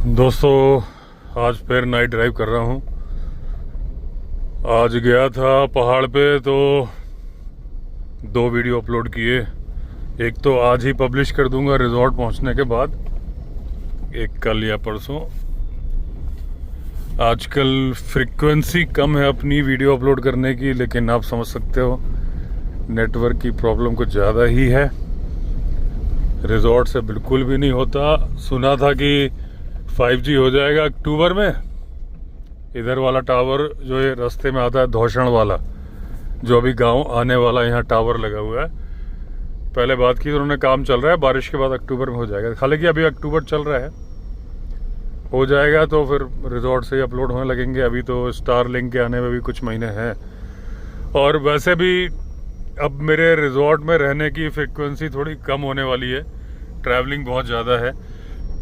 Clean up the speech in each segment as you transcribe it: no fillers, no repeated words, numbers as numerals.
दोस्तों, आज फिर नाइट ड्राइव कर रहा हूँ। आज गया था पहाड़ पे तो 2 वीडियो अपलोड किए। एक तो आज ही पब्लिश कर दूंगा रिजॉर्ट पहुँचने के बाद, एक कल या परसों। आजकल फ्रीक्वेंसी कम है अपनी वीडियो अपलोड करने की, लेकिन आप समझ सकते हो नेटवर्क की प्रॉब्लम कुछ ज़्यादा ही है। रिजॉर्ट से बिल्कुल भी नहीं होता। सुना था कि 5G हो जाएगा अक्टूबर में। इधर वाला टावर जो ये रास्ते में आता है, धौषण वाला, जो अभी गांव आने वाला, यहाँ टावर लगा हुआ है। पहले बात की तो उन्होंने काम चल रहा है, बारिश के बाद अक्टूबर में हो जाएगा। हालांकि अभी अक्टूबर चल रहा है, हो जाएगा तो फिर रिजॉर्ट से ही अपलोड होने लगेंगे। अभी तो स्टार लिंक के आने में भी कुछ महीने हैं। और वैसे भी अब मेरे रिजॉर्ट में रहने की फ्रिक्वेंसी थोड़ी कम होने वाली है, ट्रैवलिंग बहुत ज़्यादा है।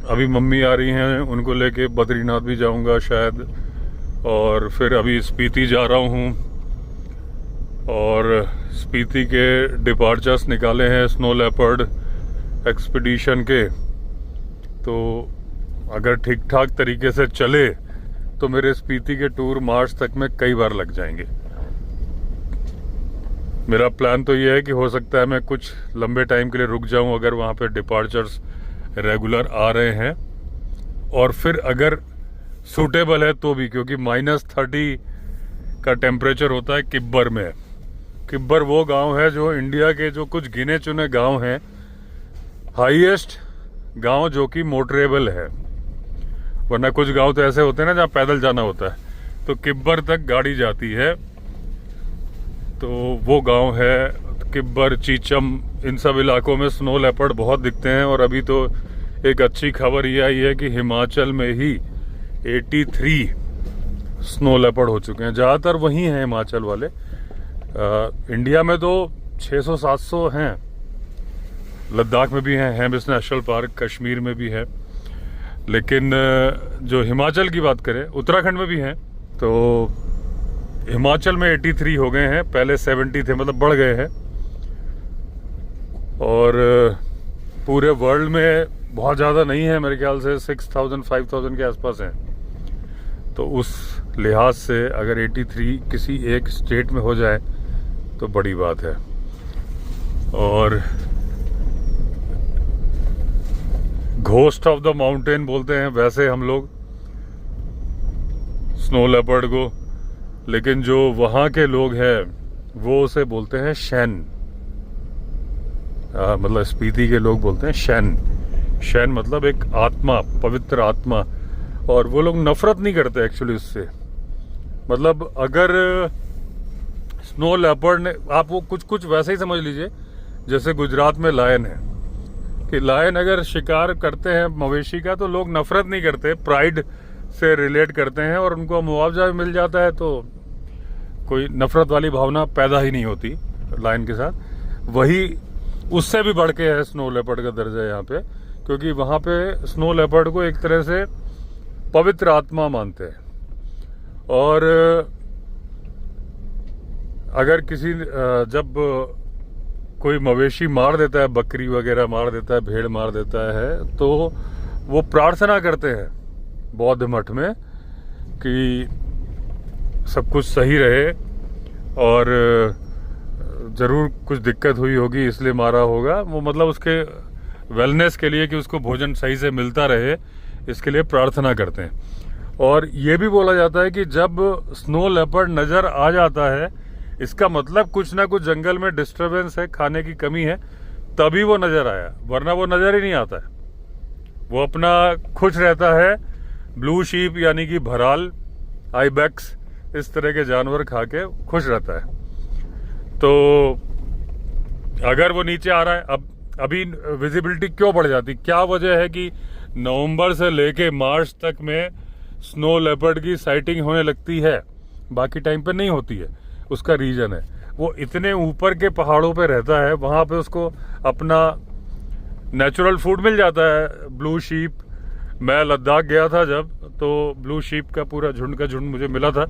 अभी मम्मी आ रही हैं, उनको लेके बद्रीनाथ भी जाऊंगा शायद, और फिर अभी स्पीति जा रहा हूँ। और स्पीति के डिपार्चर्स निकाले हैं स्नो लेपर्ड एक्सपीडिशन के, तो अगर ठीक ठाक तरीके से चले तो मेरे स्पीति के टूर मार्च तक में कई बार लग जाएंगे। मेरा प्लान तो ये है कि हो सकता है मैं कुछ लंबे टाइम के लिए रुक जाऊं अगर वहाँ पे डिपार्चर्स रेगुलर आ रहे हैं, और फिर अगर सूटेबल है तो भी, क्योंकि -30 का टेम्परेचर होता है किब्बर में। किब्बर वो गांव है जो इंडिया के जो कुछ गिने चुने गांव हैं, हाईएस्ट गांव जो कि मोटरेबल है। वरना कुछ गांव तो ऐसे होते हैं ना जहाँ पैदल जाना होता है, तो किब्बर तक गाड़ी जाती है। तो वो गांव है किब्बर, चीचम, इन सब इलाकों में स्नो लेपर्ड बहुत दिखते हैं। और अभी तो एक अच्छी खबर ये आई है कि हिमाचल में ही 83 स्नो लेपर्ड हो चुके हैं। ज़्यादातर वहीं हैं हिमाचल वाले। इंडिया में तो 600-700 हैं। लद्दाख में भी हैं, हैम्स नेशनल पार्क, कश्मीर में भी है। लेकिन जो हिमाचल की बात करें, उत्तराखंड में भी हैं। तो हिमाचल में 83 हो गए हैं, पहले 70 थे, मतलब बढ़ गए हैं। और पूरे वर्ल्ड में बहुत ज़्यादा नहीं है, मेरे ख्याल से 6000-5000 के आसपास हैं। तो उस लिहाज से अगर 83 किसी एक स्टेट में हो जाए तो बड़ी बात है। और घोस्ट ऑफ द माउंटेन बोलते हैं वैसे हम लोग स्नो लेपर्ड को, लेकिन जो वहाँ के लोग हैं वो उसे बोलते हैं शैन। मतलब स्पीति के लोग बोलते हैं शैन। शैन मतलब एक आत्मा, पवित्र आत्मा। और वो लोग नफरत नहीं करते एक्चुअली उससे। मतलब अगर स्नो लेपर्ड ने, आप वो कुछ वैसे ही समझ लीजिए जैसे गुजरात में लायन है, कि लायन अगर शिकार करते हैं मवेशी का तो लोग नफरत नहीं करते, प्राइड से रिलेट करते हैं, और उनको मुआवजा भी मिल जाता है तो कोई नफरत वाली भावना पैदा ही नहीं होती लायन के साथ। वही उससे भी बढ़ के है स्नो लेपर्ड का दर्जा यहाँ पे, क्योंकि वहाँ पे स्नो लेपर्ड को एक तरह से पवित्र आत्मा मानते हैं। और अगर किसी जब कोई मवेशी मार देता है, बकरी वगैरह मार देता है, भेड़ मार देता है, तो वो प्रार्थना करते हैं बौद्ध मठ में कि सब कुछ सही रहे, और ज़रूर कुछ दिक्कत हुई होगी इसलिए मारा होगा। वो मतलब उसके वेलनेस के लिए, कि उसको भोजन सही से मिलता रहे, इसके लिए प्रार्थना करते हैं। और ये भी बोला जाता है कि जब स्नो लेपर्ड नज़र आ जाता है, इसका मतलब कुछ ना कुछ जंगल में डिस्टरबेंस है, खाने की कमी है, तभी वो नज़र आया, वरना वो नज़र ही नहीं आता है। वो अपना खुश रहता है। ब्लू शीप यानी कि भराल, आइबेक्स, इस तरह के जानवर खा के खुश रहता है। तो अगर वो नीचे आ रहा है, अब अभी विजिबिलिटी क्यों बढ़ जाती, क्या वजह है कि नवंबर से लेके मार्च तक में स्नो लेपर्ड की साइटिंग होने लगती है, बाकी टाइम पे नहीं होती है? उसका रीजन है वो इतने ऊपर के पहाड़ों पे रहता है, वहाँ पे उसको अपना नेचुरल फूड मिल जाता है। ब्लू शीप, मैं लद्दाख गया था जब, तो ब्लू शीप का पूरा झुंड का झुंड मुझे मिला था।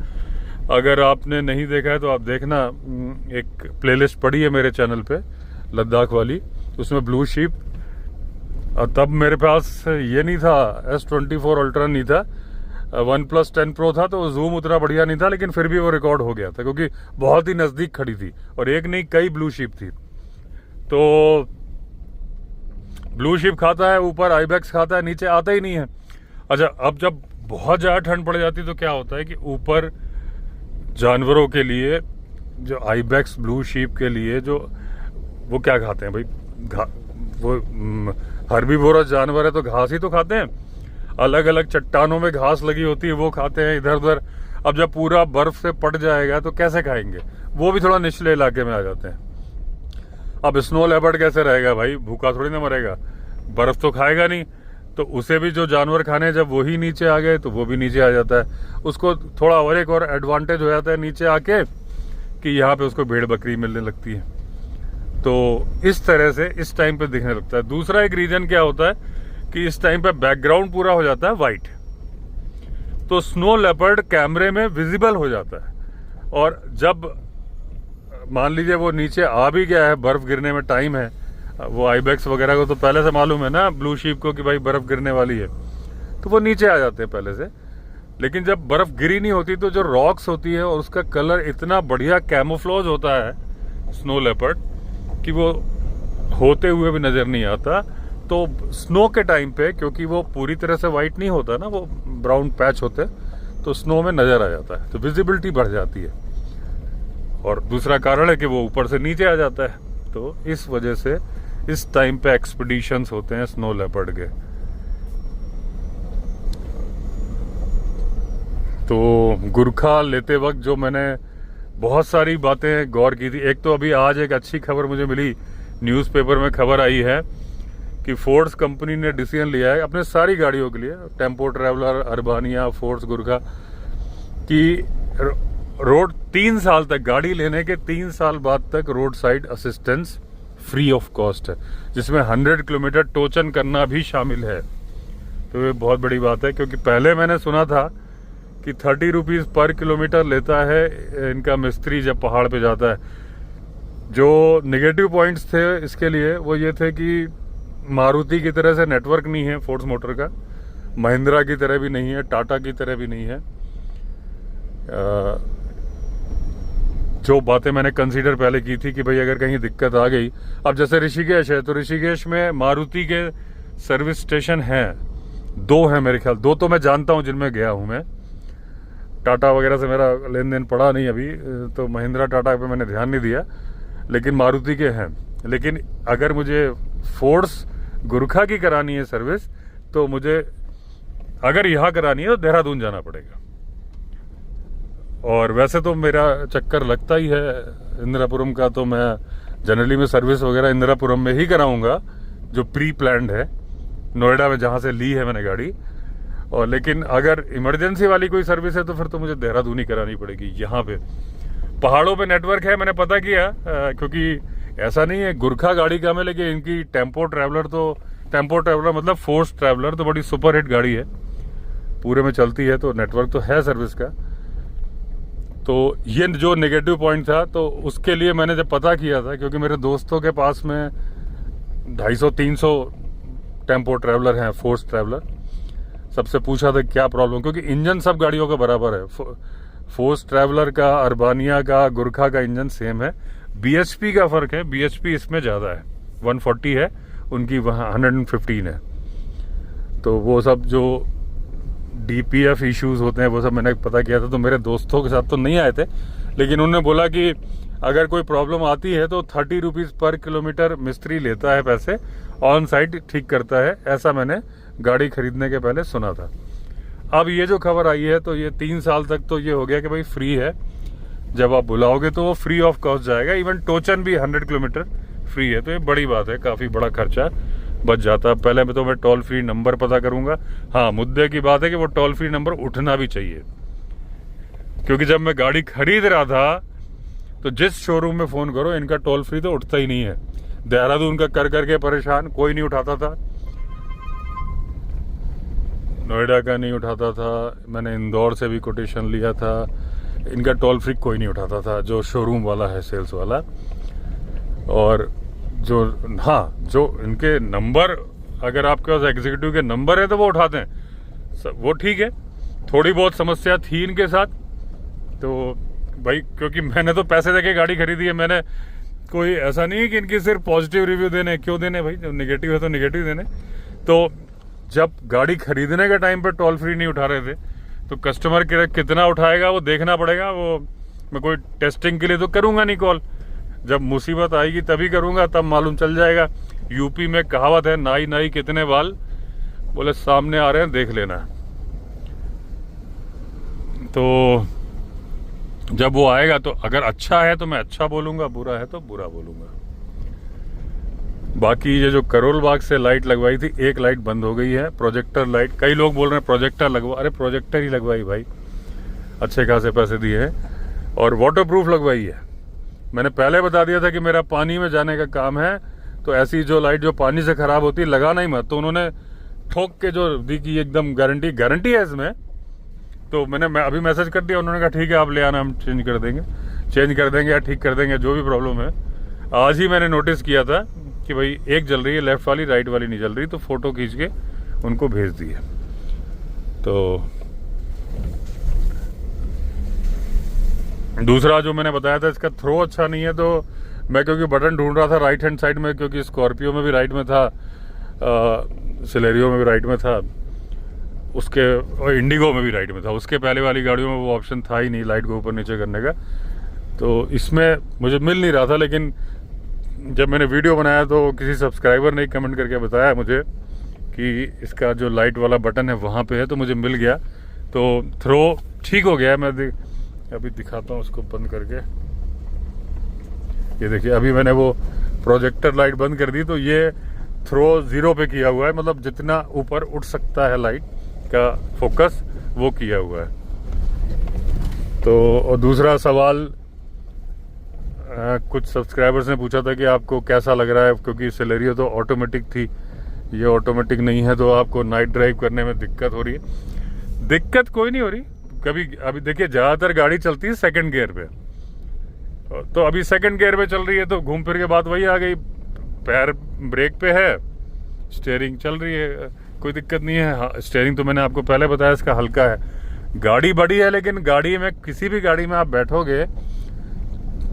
अगर आपने नहीं देखा है तो आप देखना, एक प्लेलिस्ट पड़ी है मेरे चैनल पे लद्दाख वाली, उसमें ब्लू शीप तब मेरे पास ये नहीं था, S24 अल्ट्रा नहीं था, OnePlus 10 Pro था, तो जूम उतना बढ़िया नहीं था, लेकिन फिर भी वो रिकॉर्ड हो गया था क्योंकि बहुत ही नज़दीक खड़ी थी और एक नहीं कई ब्लू शीप थी। तो ब्लू शीप खाता है ऊपर, आइबैक्स खाता है नीचे, आता ही नहीं है। अच्छा, अब जब बहुत ज़्यादा ठंड पड़ जाती है तो क्या होता है कि ऊपर जानवरों के लिए, जो आइबैक्स ब्लू शीप के लिए, जो वो क्या खाते हैं भाई, वो हर्बीवोरस जानवर है तो घास ही तो खाते हैं। अलग अलग चट्टानों में घास लगी होती है, वो खाते हैं इधर उधर। अब जब पूरा बर्फ से पट जाएगा तो कैसे खाएंगे, वो भी थोड़ा निचले इलाके में आ जाते हैं। अब स्नो लेपर्ड कैसे रहेगा भाई, भूखा थोड़ी ना मरेगा, बर्फ तो खाएगा नहीं, तो उसे भी जो जानवर खाने, जब वही नीचे आ गए तो वो भी नीचे आ जाता है। उसको थोड़ा और एक और एडवांटेज हो जाता है नीचे आके कि यहाँ पे उसको भेड़ बकरी मिलने लगती है, तो इस तरह से इस टाइम पे दिखने लगता है। दूसरा एक रीजन क्या होता है कि इस टाइम पे बैकग्राउंड पूरा हो जाता है वाइट, तो स्नो लेपर्ड कैमरे में विजिबल हो जाता है। और जब मान लीजिए वो नीचे आ भी गया है, बर्फ गिरने में टाइम है, वो आइबैक्स वगैरह को तो पहले से मालूम है ना ब्लू शीप को कि भाई बर्फ गिरने वाली है, तो वो नीचे आ जाते हैं पहले से। लेकिन जब बर्फ गिरी नहीं होती तो जो रॉक्स होती है और उसका कलर इतना बढ़िया कैमोफ्लेज होता है स्नो लेपर्ड कि वो होते हुए भी नजर नहीं आता। तो स्नो के टाइम पे, क्योंकि वो पूरी तरह से वाइट नहीं होता ना, वो ब्राउन पैच होते हैं, तो स्नो में नजर आ जाता है, तो विजिबिलिटी बढ़ जाती है। और दूसरा कारण है कि वो ऊपर से नीचे आ जाता है, तो इस वजह से इस टाइम पे एक्सपीडिशंस होते हैं स्नो लेपर्ड के। तो गुरखा लेते वक्त जो मैंने बहुत सारी बातें गौर की थी, एक तो अभी आज एक अच्छी खबर मुझे मिली, न्यूज़पेपर में खबर आई है कि फोर्स कंपनी ने डिसीजन लिया है अपने सारी गाड़ियों के लिए, टेम्पो ट्रैवलर, अर्बानिया, फोर्स गुरखा, कि रोड 3 साल तक, गाड़ी लेने के 3 साल बाद तक road side assistance free of cost है, जिसमें 100 किलोमीटर टोचन करना भी शामिल है। तो ये बहुत बड़ी बात है, क्योंकि पहले मैंने सुना था कि 30 रुपीज़ पर किलोमीटर लेता है इनका मिस्त्री जब पहाड़ पे जाता है। जो नेगेटिव पॉइंट्स थे इसके लिए वो ये थे कि मारुति की तरह से नेटवर्क नहीं है फोर्स मोटर का, महिंद्रा की तरह भी नहीं है, टाटा की तरह भी नहीं है। जो बातें मैंने कंसीडर पहले की थी कि भाई अगर कहीं दिक्कत आ गई, अब जैसे ऋषिकेश है तो ऋषिकेश में मारुति के सर्विस स्टेशन हैं, 2 हैं मेरे ख्याल, 2 तो मैं जानता हूं जिनमें गया हूं मैं। टाटा वगैरह से मेरा लेन देन पड़ा नहीं अभी, तो महिंद्रा टाटा पे मैंने ध्यान नहीं दिया, लेकिन मारुति के हैं। लेकिन अगर मुझे फोर्स गुरखा की करानी है सर्विस, तो मुझे अगर यहाँ करानी है तो देहरादून जाना पड़ेगा। और वैसे तो मेरा चक्कर लगता ही है इंदिरापुरम का, तो मैं जनरली में सर्विस वगैरह इंदिरापुरम में ही कराऊंगा जो प्री प्लान्ड है, नोएडा में जहाँ से ली है मैंने गाड़ी। और लेकिन अगर इमरजेंसी वाली कोई सर्विस है तो फिर तो मुझे देहरादून ही करानी पड़ेगी। यहाँ पे पहाड़ों पे नेटवर्क है, मैंने पता किया, क्योंकि ऐसा नहीं है गुरखा गाड़ी कम है, लेकिन इनकी टेम्पो ट्रैवलर मतलब फोर्स ट्रैवलर तो बड़ी सुपर हिट गाड़ी है, पूरे में चलती है, तो नेटवर्क तो है सर्विस का। तो ये जो नेगेटिव पॉइंट था, तो उसके लिए मैंने जब पता किया था, क्योंकि मेरे दोस्तों के पास में 250-300 टेम्पो ट्रैवलर हैं, फोर्स ट्रैवलर, सबसे पूछा था क्या प्रॉब्लम, क्योंकि इंजन सब गाड़ियों का बराबर है, फोर्स ट्रैवलर का, अर्बानिया का, गुरखा का इंजन सेम है। BHP का फर्क है, BHP इसमें ज़्यादा है, 140 है, उनकी वहाँ 115 है। तो वो सब जो DPF इश्यूज होते हैं वो सब मैंने पता किया था। तो मेरे दोस्तों के साथ तो नहीं आए थे, लेकिन उन्होंने बोला कि अगर कोई प्रॉब्लम आती है तो 30 रुपीज़ पर किलोमीटर मिस्त्री लेता है पैसे, ऑन साइट ठीक करता है, ऐसा मैंने गाड़ी खरीदने के पहले सुना था। अब ये जो खबर आई है तो ये 3 साल तक तो ये हो गया कि भाई फ्री है, जब आप बुलाओगे तो वो फ्री ऑफ कॉस्ट जाएगा, इवन टोचन भी 100 किलोमीटर फ्री है। तो ये बड़ी बात है, काफ़ी बड़ा खर्चा बच जाता है। पहले में तो मैं टोल फ्री नंबर पता करूंगा। हाँ, मुद्दे की बात है कि वो टोल फ्री नंबर उठना भी चाहिए, क्योंकि जब मैं गाड़ी खरीद रहा था तो जिस शोरूम में फ़ोन करो इनका टोल फ्री तो उठता ही नहीं है। देहरादून का कर करके परेशान, कोई नहीं उठाता था, नोएडा का नहीं उठाता था, मैंने इंदौर से भी कोटेशन लिया था, इनका टोल फ्री कोई नहीं उठाता था, जो शोरूम वाला है, सेल्स वाला। और जो हाँ, जो इनके नंबर अगर आपके पास एग्जीक्यूटिव के नंबर है तो वो उठाते हैं, वो ठीक है। थोड़ी बहुत समस्या थी इनके साथ, तो भाई क्योंकि मैंने तो पैसे देके गाड़ी खरीदी है, मैंने कोई ऐसा नहीं है कि इनकी सिर्फ पॉजिटिव रिव्यू देने, क्यों देने भाई, जब नेगेटिव है तो नेगेटिव देने। तो जब गाड़ी खरीदने के टाइम पे टोल फ्री नहीं उठा रहे थे तो कस्टमर कितना उठाएगा वो देखना पड़ेगा। वो मैं कोई टेस्टिंग के लिए तो करूँगा नहीं कॉल, जब मुसीबत आएगी तभी करूँगा, तब मालूम चल जाएगा। यूपी में कहावत है, नाई नाई कितने बाल, बोले सामने आ रहे हैं देख लेना। तो जब वो आएगा तो अगर अच्छा है तो मैं अच्छा बोलूँगा, बुरा है तो बुरा बोलूँगा। बाकी ये जो करोल बाग से लाइट लगवाई थी, एक लाइट बंद हो गई है, प्रोजेक्टर लाइट। कई लोग बोल रहे हैं प्रोजेक्टर लगवा, अरे प्रोजेक्टर ही लगवाई भाई, अच्छे खासे पैसे दिए हैं। और वाटर प्रूफ लगवाई है। मैंने पहले बता दिया था कि मेरा पानी में जाने का काम है, तो ऐसी जो लाइट जो पानी से खराब होती है लगाना ही मत। तो उन्होंने ठोक के जो दी कि एकदम गारंटी है इसमें, तो मैं अभी मैसेज कर दिया। उन्होंने कहा ठीक है आप ले आना, हम चेंज कर देंगे या ठीक कर देंगे, जो भी प्रॉब्लम है। आज ही मैंने नोटिस किया था कि भाई एक जल रही है लेफ्ट वाली, राइट वाली नहीं जल रही, तो फोटो खींच के उनको भेज दी है। तो दूसरा जो मैंने बताया था, इसका थ्रो अच्छा नहीं है। तो मैं क्योंकि बटन ढूंढ रहा था राइट हैंड साइड में, क्योंकि स्कॉर्पियो में भी राइट में था, सिलेरियो में भी राइट में था, उसके और इंडिगो में भी राइट में था। उसके पहले वाली गाड़ियों में वो ऑप्शन था ही नहीं लाइट को ऊपर नीचे करने का, तो इसमें मुझे मिल नहीं रहा था। लेकिन जब मैंने वीडियो बनाया तो किसी सब्सक्राइबर ने कमेंट करके बताया मुझे कि इसका जो लाइट वाला बटन है वहाँ पे है, तो मुझे मिल गया। तो थ्रो ठीक हो गया है। मैं अभी दिखाता हूँ उसको बंद करके। ये देखिए अभी मैंने वो प्रोजेक्टर लाइट बंद कर दी, तो ये थ्रो 0 पे किया हुआ है, मतलब जितना ऊपर उठ सकता है लाइट का फोकस वो किया हुआ है। तो और दूसरा सवाल कुछ सब्सक्राइबर्स ने पूछा था कि आपको कैसा लग रहा है, क्योंकि सिलेरियो तो ऑटोमेटिक थी, ये ऑटोमेटिक नहीं है, तो आपको नाइट ड्राइव करने में दिक्कत हो रही है। दिक्कत कोई नहीं हो रही कभी। अभी देखिए ज़्यादातर गाड़ी चलती है सेकंड गियर पे, तो अभी सेकंड गियर पे चल रही है, तो घूम फिर के बात वही आ गई, पैर ब्रेक पे है, स्टीयरिंग चल रही है, कोई दिक्कत नहीं है। हाँ, स्टीयरिंग तो मैंने आपको पहले बताया इसका हल्का है। गाड़ी बड़ी है, लेकिन गाड़ी में किसी भी गाड़ी में आप बैठोगे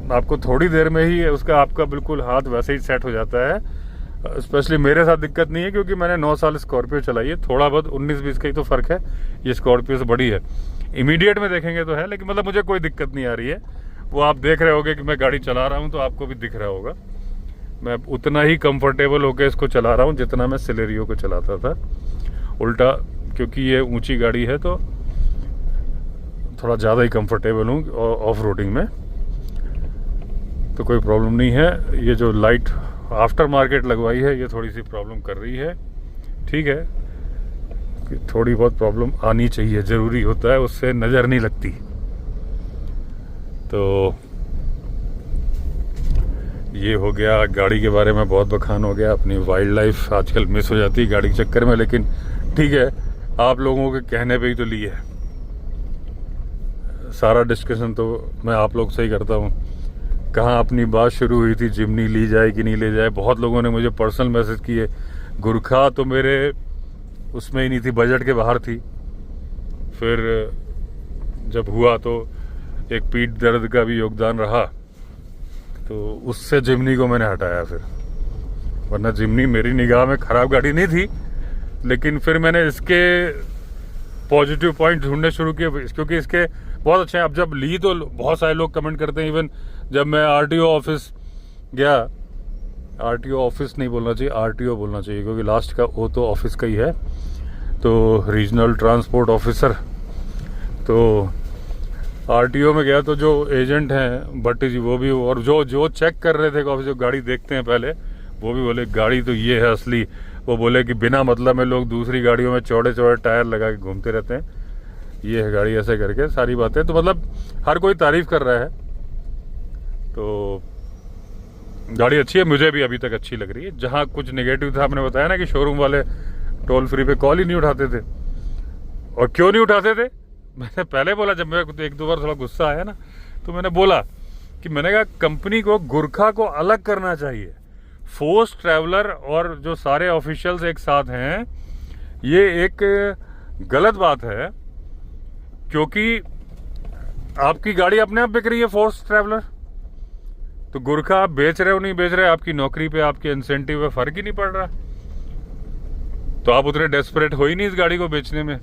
आपको थोड़ी देर में ही उसका आपका बिल्कुल हाथ वैसे ही सेट हो जाता है। स्पेशली मेरे साथ दिक्कत नहीं है, क्योंकि मैंने 9 साल स्कॉर्पियो चलाई है, थोड़ा बहुत 19-20 का ही तो फ़र्क है, ये स्कॉर्पियो से बड़ी है। इमीडिएट में देखेंगे तो है, लेकिन मतलब मुझे कोई दिक्कत नहीं आ रही है। वो आप देख रहे होगे कि मैं गाड़ी चला रहा हूँ तो आपको भी दिख रहा होगा, मैं उतना ही कंफर्टेबल होकर इसको चला रहा हूँ जितना मैं सिलेरियो को चलाता था। उल्टा क्योंकि ये ऊंची गाड़ी है तो थोड़ा ज़्यादा ही कंफर्टेबल हूँ ऑफ रोडिंग में, तो कोई प्रॉब्लम नहीं है। ये जो लाइट आफ्टर मार्केट लगवाई है ये थोड़ी सी प्रॉब्लम कर रही है, ठीक है कि थोड़ी बहुत प्रॉब्लम आनी चाहिए, ज़रूरी होता है, उससे नज़र नहीं लगती। तो ये हो गया, गाड़ी के बारे में बहुत बखान हो गया। अपनी वाइल्ड लाइफ आजकल मिस हो जाती है गाड़ी के चक्कर में, लेकिन ठीक है, आप लोगों के कहने पे ही तो ली है। सारा डिस्कशन तो मैं आप लोग से ही करता हूँ। कहाँ अपनी बात शुरू हुई थी, जिमनी ली जाए कि नहीं ले जाए। बहुत लोगों ने मुझे पर्सनल मैसेज किए। गुरखा तो मेरे उसमें ही नहीं थी, बजट के बाहर थी। फिर जब हुआ तो एक पीठ दर्द का भी योगदान रहा, तो उससे जिमनी को मैंने हटाया फिर। वरना जिमनी मेरी निगाह में ख़राब गाड़ी नहीं थी, लेकिन फिर मैंने इसके पॉजिटिव पॉइंट ढूंढने शुरू किए, क्योंकि इसके बहुत अच्छे हैं। अब जब ली तो बहुत सारे लोग कमेंट करते हैं। इवन जब मैं आरटीओ ऑफिस गया, आरटीओ ऑफिस नहीं बोलना चाहिए, आरटीओ बोलना चाहिए, क्योंकि लास्ट का वो तो ऑफिस का ही है, तो रीजनल ट्रांसपोर्ट ऑफिसर। तो आरटीओ में गया तो जो एजेंट हैं भट्टी जी, वो भी, और जो चेक कर रहे थे काफ़ी, जो गाड़ी देखते हैं पहले, वो भी बोले गाड़ी तो ये है असली। वो बोले कि बिना मतलब में लोग दूसरी गाड़ियों में चौड़े चौड़े टायर लगा के घूमते रहते हैं, ये है गाड़ी, ऐसे करके सारी बातें। तो मतलब हर कोई तारीफ कर रहा है, तो गाड़ी अच्छी है, मुझे भी अभी तक अच्छी लग रही है। जहाँ कुछ नेगेटिव था, आपने बताया ना कि शोरूम वाले टोल फ्री पे कॉल ही नहीं उठाते थे। और क्यों नहीं उठाते थे, मैंने पहले बोला, जब मेरे को 1-2 बार थोड़ा गुस्सा आया ना, तो मैंने बोला कि मैंने कहा कंपनी को गुरखा को अलग करना चाहिए। फोर्स ट्रैवलर और जो सारे ऑफिशियल्स एक साथ हैं, ये एक गलत बात है, क्योंकि आपकी गाड़ी अपने आप बिक रही है फोर्स ट्रैवलर। तो गुरखा आप बेच रहे हो नहीं बेच रहे, आपकी नौकरी पे, आपके इंसेंटिव पे फर्क ही नहीं पड़ रहा। तो आप उतने डेस्परेट हो ही नहीं इस गाड़ी को बेचने में।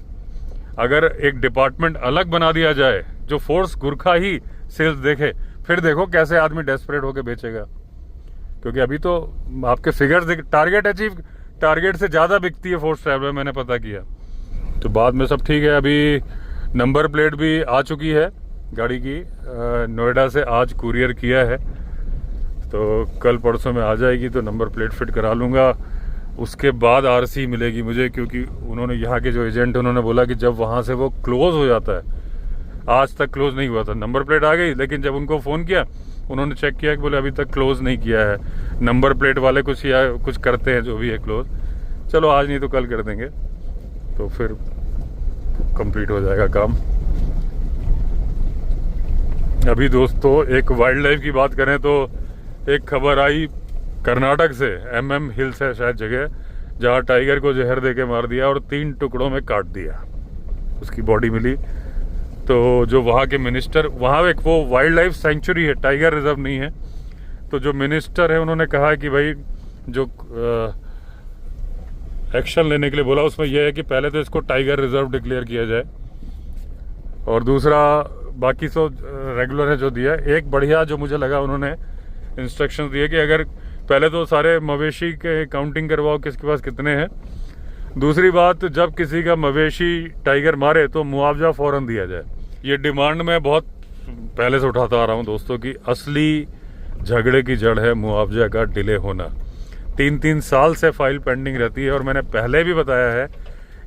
अगर एक डिपार्टमेंट अलग बना दिया जाए जो फोर्स गुरखा ही सेल्स देखे, फिर देखो कैसे आदमी डेस्परेट होकर बेचेगा। क्योंकि अभी तो आपके फिगर्स, टारगेट से ज्यादा बिकती है फोर्स ट्रैवलर, मैंने पता किया। तो बाद में सब ठीक है। अभी नंबर प्लेट भी आ चुकी है गाड़ी की, नोएडा से आज कुरियर किया है, तो कल परसों में आ जाएगी, तो नंबर प्लेट फिट करा लूँगा। उसके बाद आरसी मिलेगी मुझे, क्योंकि उन्होंने यहाँ के जो एजेंट, उन्होंने बोला कि जब वहाँ से वो क्लोज हो जाता है, आज तक क्लोज नहीं हुआ था, नंबर प्लेट आ गई, लेकिन जब उनको फ़ोन किया, उन्होंने चेक किया कि बोले अभी तक क्लोज नहीं किया है, नंबर प्लेट वाले कुछ करते हैं जो भी है क्लोज। चलो आज नहीं तो कल कर देंगे, तो फिर कंप्लीट हो जाएगा काम। अभी दोस्तों एक वाइल्ड लाइफ की बात करें तो एक खबर आई कर्नाटक से, MM हिल्स है शायद जगह, जहाँ टाइगर को जहर देके मार दिया और 3 टुकड़ों में काट दिया, उसकी बॉडी मिली। तो जो वहाँ के मिनिस्टर, वहाँ एक वो वाइल्ड लाइफ सेंचुरी है, टाइगर रिजर्व नहीं है, तो जो मिनिस्टर है उन्होंने कहा कि भाई जो एक्शन लेने के लिए बोला, उसमें यह है कि पहले तो इसको टाइगर रिजर्व डिक्लेयर किया जाए, और दूसरा बाकी तो रेगुलर है जो दिया। एक बढ़िया जो मुझे लगा, उन्होंने इंस्ट्रक्शंस दिए कि अगर पहले तो सारे मवेशी के काउंटिंग करवाओ किसके पास कितने हैं। दूसरी बात, जब किसी का मवेशी टाइगर मारे तो मुआवजा फौरन दिया जाए। ये डिमांड मैं बहुत पहले से उठाता आ रहा हूँ दोस्तों की असली झगड़े की जड़ है मुआवजा का डिले होना। 3-3 साल से फाइल पेंडिंग रहती है, और मैंने पहले भी बताया है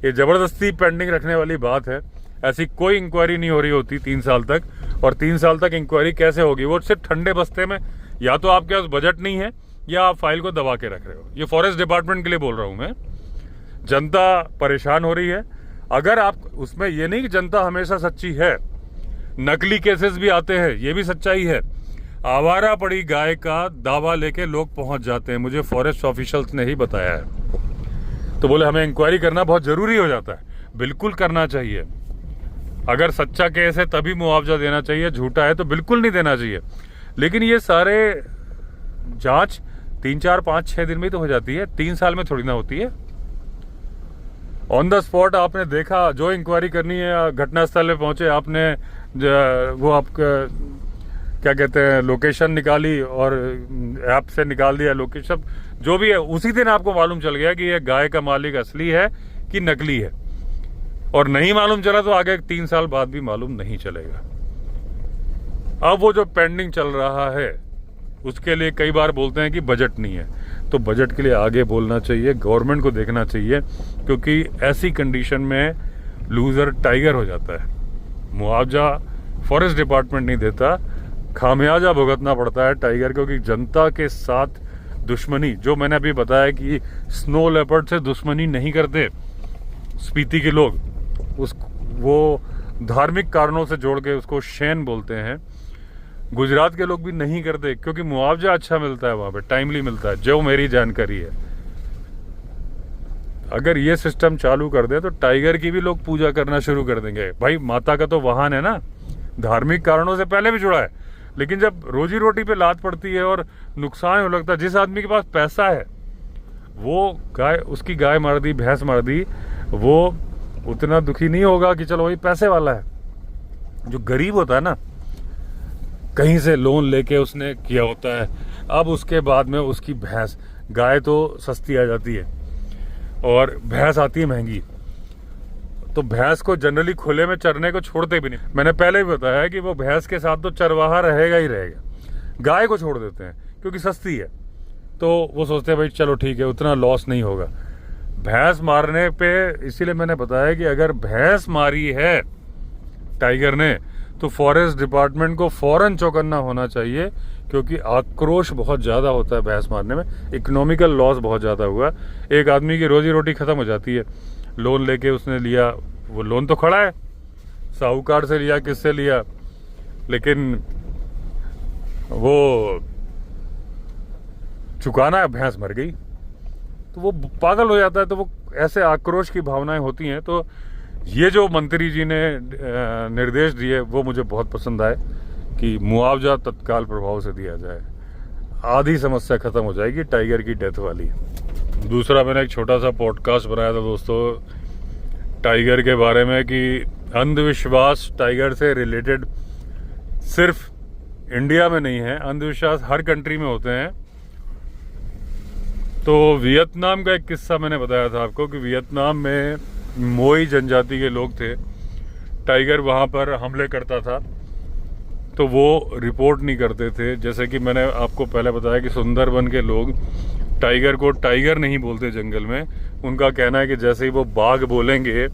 ये ज़बरदस्ती पेंडिंग रखने वाली बात है। ऐसी कोई इंक्वायरी नहीं हो रही होती 3 साल तक, और 3 साल तक इंक्वायरी कैसे होगी? वो सिर्फ ठंडे बस्ते में, या तो आपके पास बजट नहीं है या आप फाइल को दबा के रख रहे हो। ये फॉरेस्ट डिपार्टमेंट के लिए बोल रहा हूँ मैं। जनता परेशान हो रही है। अगर आप उसमें, ये नहीं कि जनता हमेशा सच्ची है, नकली केसेस भी आते हैं, ये भी सच्चाई है। आवारा पड़ी गाय का दावा लेके लोग पहुंच जाते हैं, मुझे फॉरेस्ट ऑफिशियल्स ने ही बताया है। तो बोले हमें इंक्वायरी करना बहुत जरूरी हो जाता है। बिल्कुल करना चाहिए। अगर सच्चा केस है तभी मुआवजा देना चाहिए, झूठा है तो बिल्कुल नहीं देना चाहिए। लेकिन ये सारे जांच 3, 4, 5, 6 दिन में तो हो जाती है, 3 साल में थोड़ी ना होती है। ऑन द स्पॉट आपने देखा, जो इंक्वायरी करनी है, घटनास्थल पे पहुंचे, आपने वो आपका क्या कहते हैं, लोकेशन निकाली और ऐप से निकाल दिया लोकेशन, जो भी है, उसी दिन आपको मालूम चल गया कि ये गाय का मालिक असली है कि नकली है। और नहीं मालूम चला तो आगे 3 साल बाद भी मालूम नहीं चलेगा। अब वो जो पेंडिंग चल रहा है उसके लिए कई बार बोलते हैं कि बजट नहीं है, तो बजट के लिए आगे बोलना चाहिए, गवर्नमेंट को देखना चाहिए, क्योंकि ऐसी कंडीशन में लूजर टाइगर हो जाता है। मुआवजा फॉरेस्ट डिपार्टमेंट नहीं देता, खामियाजा भुगतना पड़ता है टाइगर, क्योंकि जनता के साथ दुश्मनी, जो मैंने अभी बताया कि स्नो लेपर्ड से दुश्मनी नहीं करते स्पीति के लोग, वो धार्मिक कारणों से जोड़ के उसको शैन बोलते हैं। गुजरात के लोग भी नहीं करते, क्योंकि मुआवजा अच्छा मिलता है वहां पे, टाइमली मिलता है, जो मेरी जानकारी है। अगर ये सिस्टम चालू कर दे तो टाइगर की भी लोग पूजा करना शुरू कर देंगे। भाई माता का तो वाहन है ना, धार्मिक कारणों से पहले भी जुड़ा है, लेकिन जब रोजी रोटी पे लात पड़ती है और नुकसान हो लगता है, जिस आदमी के पास पैसा है वो गाय, उसकी गाय मार दी, भैंस मार दी, वो उतना दुखी नहीं होगा कि चलो वही पैसे वाला है। जो गरीब होता है ना, कहीं से लोन लेके उसने किया होता है, अब उसके बाद में उसकी भैंस, गाय तो सस्ती आ जाती है और भैंस आती है महंगी, तो भैंस को जनरली खुले में चरने को छोड़ते भी नहीं। मैंने पहले भी बताया कि वो भैंस के साथ तो चरवाहा रहेगा ही रहेगा, गाय को छोड़ देते हैं क्योंकि सस्ती है, तो वो सोचते हैं भाई चलो ठीक है, उतना लॉस नहीं होगा। भैंस मारने पे, इसीलिए मैंने बताया कि अगर भैंस मारी है टाइगर ने तो फॉरेस्ट डिपार्टमेंट को फौरन चौकन्ना होना चाहिए, क्योंकि आक्रोश बहुत ज़्यादा होता है भैंस मारने में, इकोनॉमिकल लॉस बहुत ज़्यादा हुआ। एक आदमी की रोजी रोटी ख़त्म हो जाती है। लोन लेके उसने लिया, वो लोन तो खड़ा है, साहूकार से लिया, किससे लिया, लेकिन वो चुकाना है, भैंस मर गई, तो वो पागल हो जाता है। तो वो ऐसे आक्रोश की भावनाएं होती हैं। तो ये जो मंत्री जी ने निर्देश दिए वो मुझे बहुत पसंद आए कि मुआवजा तत्काल प्रभाव से दिया जाए, आधी समस्या खत्म हो जाएगी टाइगर की डेथ वाली। दूसरा, मैंने एक छोटा सा पॉडकास्ट बनाया था दोस्तों टाइगर के बारे में कि अंधविश्वास टाइगर से रिलेटेड सिर्फ इंडिया में नहीं है, अंधविश्वास हर कंट्री में होते हैं। तो वियतनाम का एक किस्सा मैंने बताया था आपको कि वियतनाम में मोई जनजाति के लोग थे, टाइगर वहाँ पर हमले करता था तो वो रिपोर्ट नहीं करते थे। जैसे कि मैंने आपको पहले बताया कि सुंदरबन के लोग टाइगर को टाइगर नहीं बोलते जंगल में। उनका कहना है कि जैसे ही वो बाघ बोलेंगे,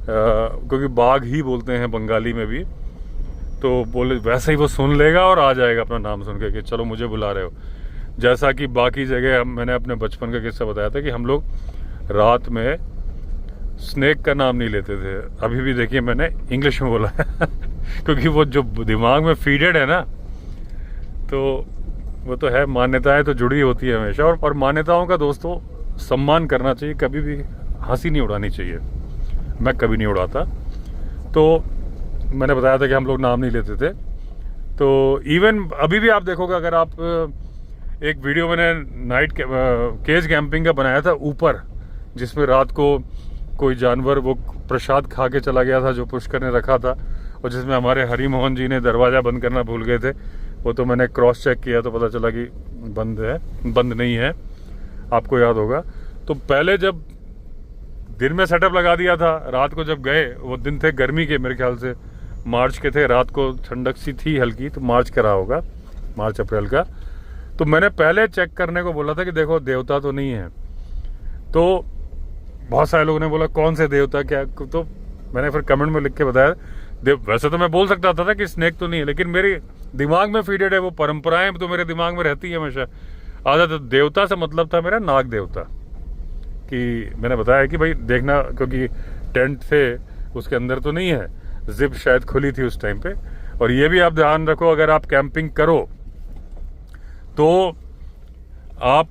क्योंकि बाघ ही बोलते हैं बंगाली में भी, तो बोले वैसे ही वो सुन लेगा और आ जाएगा अपना नाम सुन के कि चलो मुझे बुला रहे हो। जैसा कि बाकी जगह मैंने अपने बचपन का किस्सा बताया था कि हम लोग रात में स्नेक का नाम नहीं लेते थे। अभी भी देखिए मैंने इंग्लिश में बोला है क्योंकि वो जो दिमाग में फीडेड है ना, तो वो तो है, मान्यताएं तो जुड़ी होती है हमेशा। और मान्यताओं का दोस्तों सम्मान करना चाहिए, कभी भी हंसी नहीं उड़ानी चाहिए। मैं कभी नहीं उड़ाता। तो मैंने बताया था कि हम लोग नाम नहीं लेते थे। तो इवन अभी भी आप देखोगे, अगर आप एक वीडियो मैंने नाइट केज कैंपिंग का बनाया था ऊपर, जिसमें रात को कोई जानवर वो प्रसाद खा के चला गया था जो पुष्कर ने रखा था, और जिसमें हमारे हरि मोहन जी ने दरवाज़ा बंद करना भूल गए थे। वो तो मैंने क्रॉस चेक किया तो पता चला कि बंद नहीं है, आपको याद होगा। तो पहले जब दिन में सेटअप लगा दिया था, रात को जब गए, वो दिन थे गर्मी के, मेरे ख्याल से मार्च के थे, रात को ठंडक सी थी हल्की, तो मार्च का रहा होगा, मार्च अप्रैल का। तो मैंने पहले चेक करने को बोला था कि देखो देवता तो नहीं है। तो बहुत सारे लोगों ने बोला कौन से देवता, क्या, तो मैंने फिर कमेंट में लिख के बताया वैसे तो मैं बोल सकता था कि स्नेक तो नहीं है, लेकिन मेरे दिमाग में फीडेड है, वो परंपराएं तो मेरे दिमाग में रहती है हमेशा। आधा तो देवता से मतलब था मेरा नाग देवता, कि मैंने बताया कि भाई देखना, क्योंकि टेंट थे उसके अंदर तो नहीं है, जिप शायद खुली थी उस टाइम पे। और ये भी आप ध्यान रखो, अगर आप कैंपिंग करो तो आप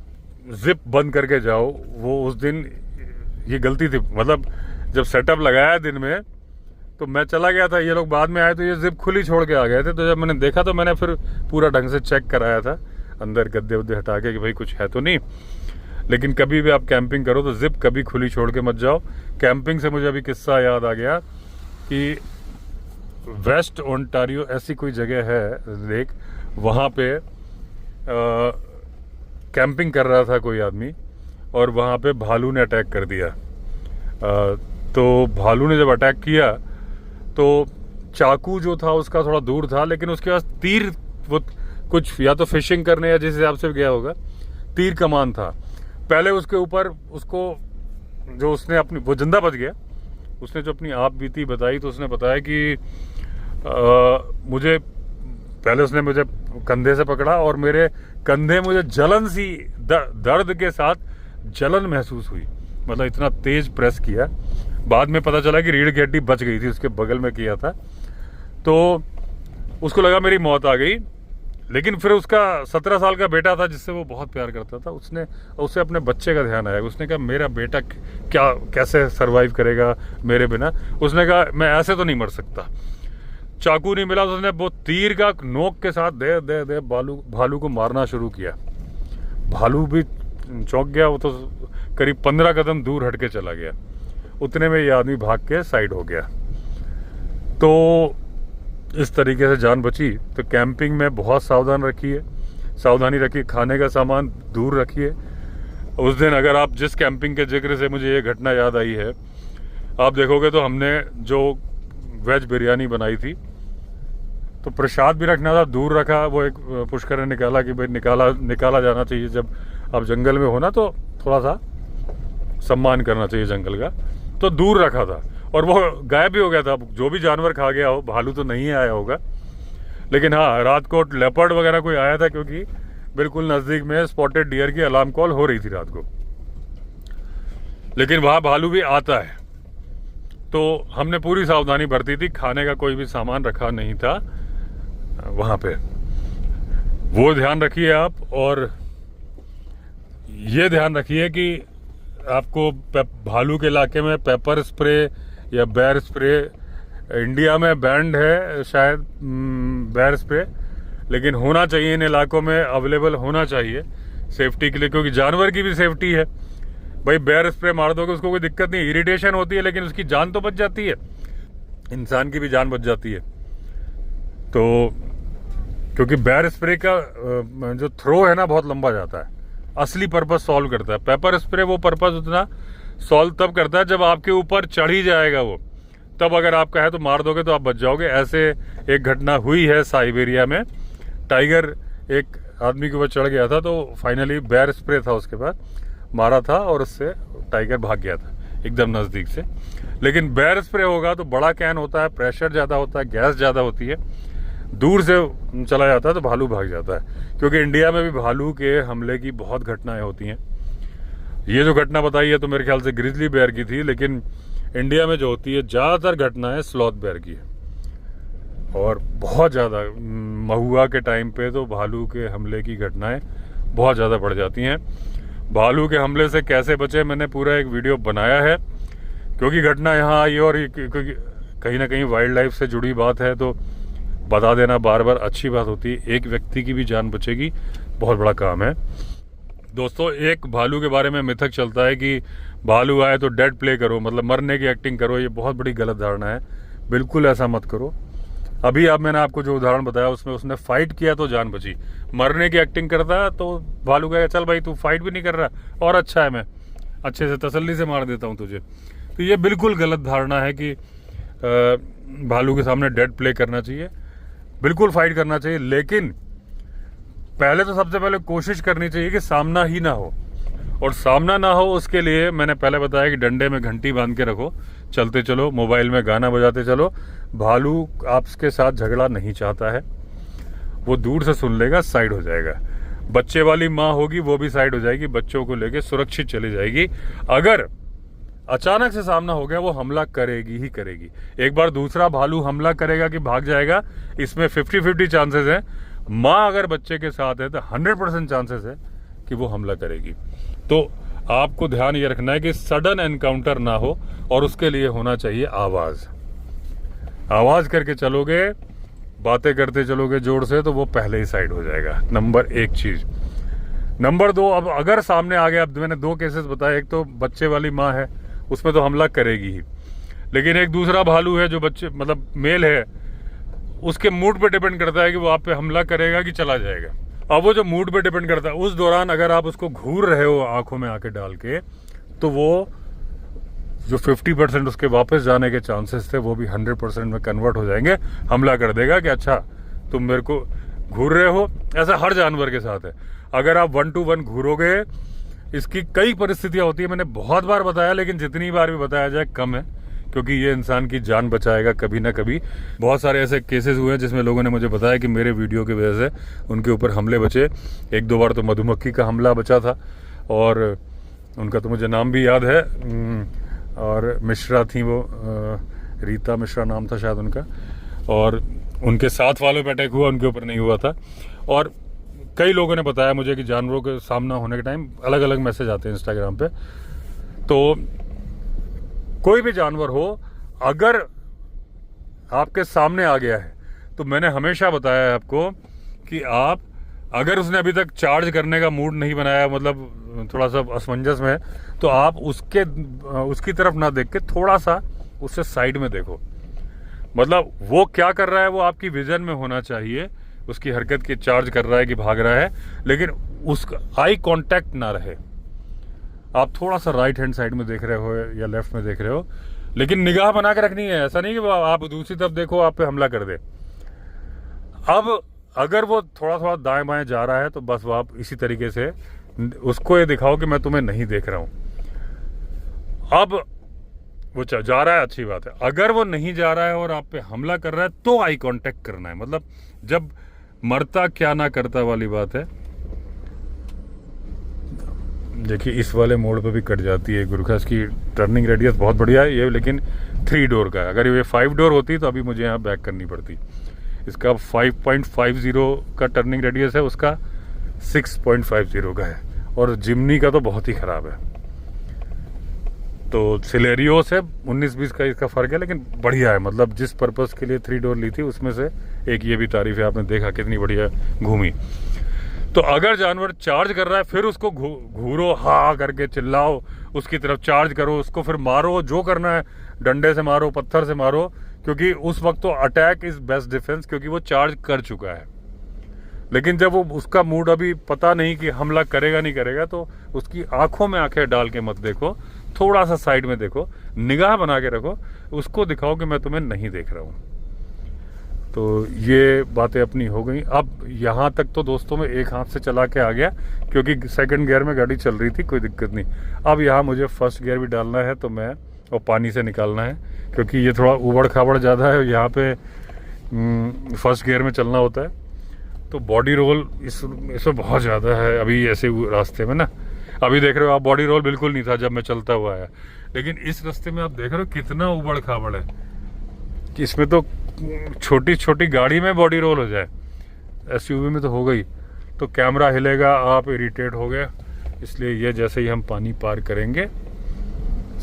जिप बंद करके जाओ। वो उस दिन ये गलती थी, मतलब जब सेटअप लगाया दिन में तो मैं चला गया था, ये लोग बाद में आए तो ये जिप खुली छोड़ के आ गए थे। तो जब मैंने देखा तो मैंने फिर पूरा ढंग से चेक कराया था अंदर गद्दे वद्दे हटा के कि भाई कुछ है तो नहीं। लेकिन कभी भी आप कैंपिंग करो तो जिप कभी खुली छोड़ के मत जाओ। कैंपिंग से मुझे अभी किस्सा याद आ गया कि वेस्ट ओंटारियो ऐसी कोई जगह है लेक, वहाँ पे कैंपिंग कर रहा था कोई आदमी और वहाँ पे भालू ने अटैक कर दिया। तो भालू ने जब अटैक किया तो चाकू जो था उसका थोड़ा दूर था, लेकिन उसके पास तीर, वो कुछ या तो फिशिंग करने या जिस हिसाब से गया होगा, तीर कमान था। पहले उसके ऊपर उसको जो उसने अपनी, वो जिंदा बच गया, उसने जो अपनी आप बीती बताई तो उसने बताया कि मुझे पहले उसने मुझे कंधे से पकड़ा और मेरे कंधे मुझे जलन सी, दर्द के साथ जलन महसूस हुई, मतलब इतना तेज प्रेस किया। बाद में पता चला कि रीढ़ की हड्डी बच गई थी, उसके बगल में किया था। तो उसको लगा मेरी मौत आ गई। लेकिन फिर उसका 17 साल का बेटा था जिससे वो बहुत प्यार करता था, उससे अपने बच्चे का ध्यान आया। उसने कहा मेरा बेटा क्या कैसे सरवाइव करेगा मेरे बिना। उसने कहा मैं ऐसे तो नहीं मर सकता। चाकू नहीं मिला तो उसने वो तीर का नोक के साथ दे दे दे भालू को मारना शुरू किया। भालू भी चौंक गया, वो तो करीब 15 कदम दूर हट के चला गया। उतने में ये आदमी भाग के साइड हो गया। तो इस तरीके से जान बची। तो कैंपिंग में बहुत सावधानी रखिए, खाने का सामान दूर रखिए। उस दिन अगर आप जिस कैंपिंग के जिक्र से मुझे ये घटना याद आई है, आप देखोगे तो हमने जो वेज बिरयानी बनाई थी तो प्रसाद भी रखना था, दूर रखा। वो एक पुष्कर ने निकाला कि भाई निकाला जाना चाहिए, जब आप जंगल में हो ना तो थोड़ा सा सम्मान करना चाहिए जंगल का, तो दूर रखा था। और वो गायब भी हो गया था, जो भी जानवर खा गया हो। भालू तो नहीं आया होगा, लेकिन हाँ रात को लेपर्ड वगैरह कोई आया था, क्योंकि बिल्कुल नज़दीक में स्पॉटेड डियर की अलार्म कॉल हो रही थी रात को। लेकिन वहाँ भालू भी आता है, तो हमने पूरी सावधानी बरती थी। खाने का कोई भी सामान रखा नहीं था वहाँ पे, वो ध्यान रखिए आप। और ये ध्यान रखिए कि आपको भालू के इलाके में पेपर स्प्रे या बेर स्प्रे, इंडिया में बैंड है शायद बेर स्प्रे, लेकिन होना चाहिए इन इलाकों में, अवेलेबल होना चाहिए सेफ्टी के लिए, क्योंकि जानवर की भी सेफ्टी है। भाई बेर स्प्रे मार दोगे उसको कोई दिक्कत नहीं, इरिटेशन होती है लेकिन उसकी जान तो बच जाती है, इंसान की भी जान बच जाती है। तो क्योंकि बेर स्प्रे का जो थ्रो है ना बहुत लंबा जाता है, असली पर्पस सॉल्व करता है। पेपर स्प्रे वो पर्पस उतना सॉल्व तब करता है जब आपके ऊपर चढ़ ही जाएगा वो, तब अगर आपका है तो मार दोगे तो आप बच जाओगे। ऐसे एक घटना हुई है साइबेरिया में, टाइगर एक आदमी के ऊपर चढ़ गया था, तो फाइनली बेर स्प्रे था उसके पास, मारा था और उससे टाइगर भाग गया था एकदम नज़दीक से। लेकिन बेर स्प्रे होगा तो बड़ा कैन होता है, प्रेशर ज़्यादा होता है, गैस ज़्यादा होती है, दूर से चला जाता है तो भालू भाग जाता है। क्योंकि इंडिया में भी भालू के हमले की बहुत घटनाएं होती हैं। ये जो घटना बताई है तो मेरे ख्याल से ग्रिजली बेयर की थी, लेकिन इंडिया में जो होती है ज़्यादातर घटनाएं स्लॉथ बेयर की है। और बहुत ज़्यादा महुआ के टाइम पे तो भालू के हमले की घटनाएं बहुत ज़्यादा बढ़ जाती हैं। भालू के हमले से कैसे बचे, मैंने पूरा एक वीडियो बनाया है, क्योंकि घटना यहाँ आई और क्योंकि कहीं ना कहीं वाइल्ड लाइफ से जुड़ी बात है तो बता देना बार बार अच्छी बात होती है। एक व्यक्ति की भी जान बचेगी, बहुत बड़ा काम है। दोस्तों, एक भालू के बारे में मिथक चलता है कि भालू आए तो डेड प्ले करो, मतलब मरने की एक्टिंग करो। ये बहुत बड़ी गलत धारणा है, बिल्कुल ऐसा मत करो। अभी अब मैंने आपको जो उदाहरण बताया उसमें उसने फाइट किया तो जान बची, मरने की एक्टिंग करता तो भालू कहेगा चल भाई तू फाइट भी नहीं कर रहा और अच्छा है, मैं अच्छे से तसल्ली से मार देता हूँ तुझे। तो ये बिल्कुल गलत धारणा है कि भालू के सामने डेड प्ले करना चाहिए, बिल्कुल फाइट करना चाहिए। लेकिन पहले तो सबसे पहले कोशिश करनी चाहिए कि सामना ही ना हो, और सामना ना हो उसके लिए मैंने पहले बताया कि डंडे में घंटी बांध के रखो, चलते चलो, मोबाइल में गाना बजाते चलो। भालू आपके साथ झगड़ा नहीं चाहता है, वो दूर से सुन लेगा, साइड हो जाएगा। बच्चे वाली माँ होगी वो भी साइड हो जाएगी, बच्चों को लेके सुरक्षित चली जाएगी। अगर अचानक से सामना हो गया वो हमला करेगी ही करेगी। एक बार दूसरा भालू हमला करेगा कि भाग जाएगा, इसमें 50-50 चांसेस है। माँ अगर बच्चे के साथ है तो 100% चांसेस है कि वो हमला करेगी। तो आपको ध्यान ये रखना है कि सडन एनकाउंटर ना हो, और उसके लिए होना चाहिए आवाज करके चलोगे, बातें करते चलोगे जोर से, तो वो पहले ही साइड हो जाएगा। नंबर 1 चीज। नंबर 2, अब अगर सामने आ गया, अब मैंने 2 केसेस बताए, एक तो बच्चे वाली माँ है, उसमें तो हमला करेगी ही, लेकिन एक दूसरा भालू है जो बच्चे मतलब मेल है, उसके मूड पे डिपेंड करता है कि वो आप पे हमला करेगा कि चला जाएगा। अब वो जो मूड पे डिपेंड करता है, उस दौरान अगर आप उसको घूर रहे हो आंखों में आके डाल के, तो वो जो 50% उसके वापस जाने के चांसेस थे वो भी 100% में कन्वर्ट हो जाएंगे, हमला कर देगा कि अच्छा तुम मेरे को घूर रहे हो। ऐसा हर जानवर के साथ है। अगर आप 1 to 1 घूरोगे, इसकी कई परिस्थितियां होती है, मैंने बहुत बार बताया, लेकिन जितनी बार भी बताया जाए कम है, क्योंकि ये इंसान की जान बचाएगा कभी ना कभी। बहुत सारे ऐसे केसेस हुए हैं जिसमें लोगों ने मुझे बताया कि मेरे वीडियो की वजह से उनके ऊपर हमले बचे। 1-2 बार तो मधुमक्खी का हमला बचा था, और उनका तो मुझे नाम भी याद है, और मिश्रा थी वो, रीता मिश्रा नाम था शायद उनका, और उनके साथ वालों पे अटैक हुआ, उनके ऊपर नहीं हुआ था। और कई लोगों ने बताया मुझे कि जानवरों के सामना होने के टाइम अलग अलग मैसेज आते हैं इंस्टाग्राम पे। तो कोई भी जानवर हो, अगर आपके सामने आ गया है, तो मैंने हमेशा बताया है आपको कि आप, अगर उसने अभी तक चार्ज करने का मूड नहीं बनाया, मतलब थोड़ा सा असमंजस में है, तो आप उसकी तरफ ना देख के थोड़ा सा उससे साइड में देखो। मतलब वो क्या कर रहा है वो आपकी विजन में होना चाहिए, उसकी हरकत की चार्ज कर रहा है कि भाग रहा है, लेकिन उसका आई कांटेक्ट ना रहे। आप थोड़ा सा राइट हैंड साइड में देख रहे हो या लेफ्ट में देख रहे हो, लेकिन निगाह बना के रखनी है। ऐसा नहीं कि आप दूसरी तरफ देखो आप पे हमला कर दे। अब अगर वो थोड़ा थोड़ा दाएं बाएं जा रहा है तो बस वो आप इसी तरीके से उसको ये दिखाओ कि मैं तुम्हें नहीं देख रहा हूं। अब वो जा रहा है, अच्छी बात है। अगर वो नहीं जा रहा है और आप पे हमला कर रहा है तो आई कांटेक्ट करना है। मतलब जब मरता क्या ना करता वाली बात है। देखिए इस वाले मोड़ पे भी कट जाती है गुरुखास की टर्निंग रेडियस बहुत बढ़िया है ये, लेकिन 3 डोर का है। अगर ये 5 डोर होती तो अभी मुझे यहाँ बैक करनी पड़ती। इसका 5.50 का टर्निंग रेडियस है, उसका 6.50 का है, और जिमनी का तो बहुत ही ख़राब है। तो सिलेरियो से 19-20 का इसका फ़र्क है, लेकिन बढ़िया है। मतलब जिस पर्पज़ के लिए 3 डोर ली थी उसमें से एक ये भी तारीफ़ है। आपने देखा कितनी बढ़िया घूमी। तो अगर जानवर चार्ज कर रहा है फिर उसको घूरो, हा करके चिल्लाओ, उसकी तरफ चार्ज करो, उसको फिर मारो, जो करना है, डंडे से मारो, पत्थर से मारो, क्योंकि उस वक्त तो अटैक इज़ बेस्ट डिफेंस, क्योंकि वो चार्ज कर चुका है। लेकिन जब वो उसका मूड अभी पता नहीं कि हमला करेगा नहीं करेगा, तो उसकी आंखों में आंखें डाल के मत देखो, थोड़ा सा साइड में देखो, निगाह बना के रखो, उसको दिखाओ कि मैं तुम्हें नहीं देख रहा हूँ। तो ये बातें अपनी हो गई। अब यहाँ तक तो दोस्तों मैं एक हाथ से चला के आ गया, क्योंकि सेकंड गियर में गाड़ी चल रही थी, कोई दिक्कत नहीं। अब यहाँ मुझे फर्स्ट गियर भी डालना है तो मैं, और पानी से निकालना है, क्योंकि ये थोड़ा उबड़ खाबड़ ज़्यादा है, यहाँ पे फर्स्ट गियर में चलना होता है। तो बॉडी रोल इसमें बहुत ज़्यादा है अभी ऐसे रास्ते में ना। अभी देख रहे हो आप, बॉडी रोल बिल्कुल नहीं था जब मैं चलता हुआ आया, लेकिन इस रास्ते में आप देख रहे हो कितना उबड़ खाबड़ है कि इसमें तो छोटी छोटी गाड़ी में बॉडी रोल हो जाए, एसयूवी में तो हो गई। तो कैमरा हिलेगा, आप इरिटेट हो गए। इसलिए ये जैसे ही हम पानी पार करेंगे,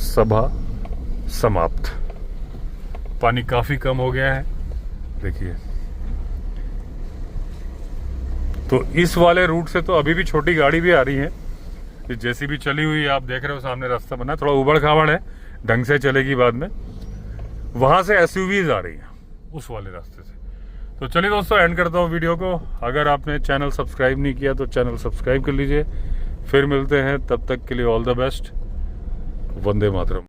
सभा समाप्त। पानी काफ़ी कम हो गया है, देखिए। तो इस वाले रूट से तो अभी भी छोटी गाड़ी भी आ रही है, जैसी भी चली हुई आप देख रहे हो, सामने रास्ता बना, थोड़ा उबड़ खाबड़ है, ढंग से चलेगी बाद में। वहाँ से एसयूवीज आ रही हैं उस वाले रास्ते से। तो चलिए दोस्तों, एंड करता हूँ वीडियो को। अगर आपने चैनल सब्सक्राइब नहीं किया तो चैनल सब्सक्राइब कर लीजिए। फिर मिलते हैं, तब तक के लिए all the best. Vande Mataram.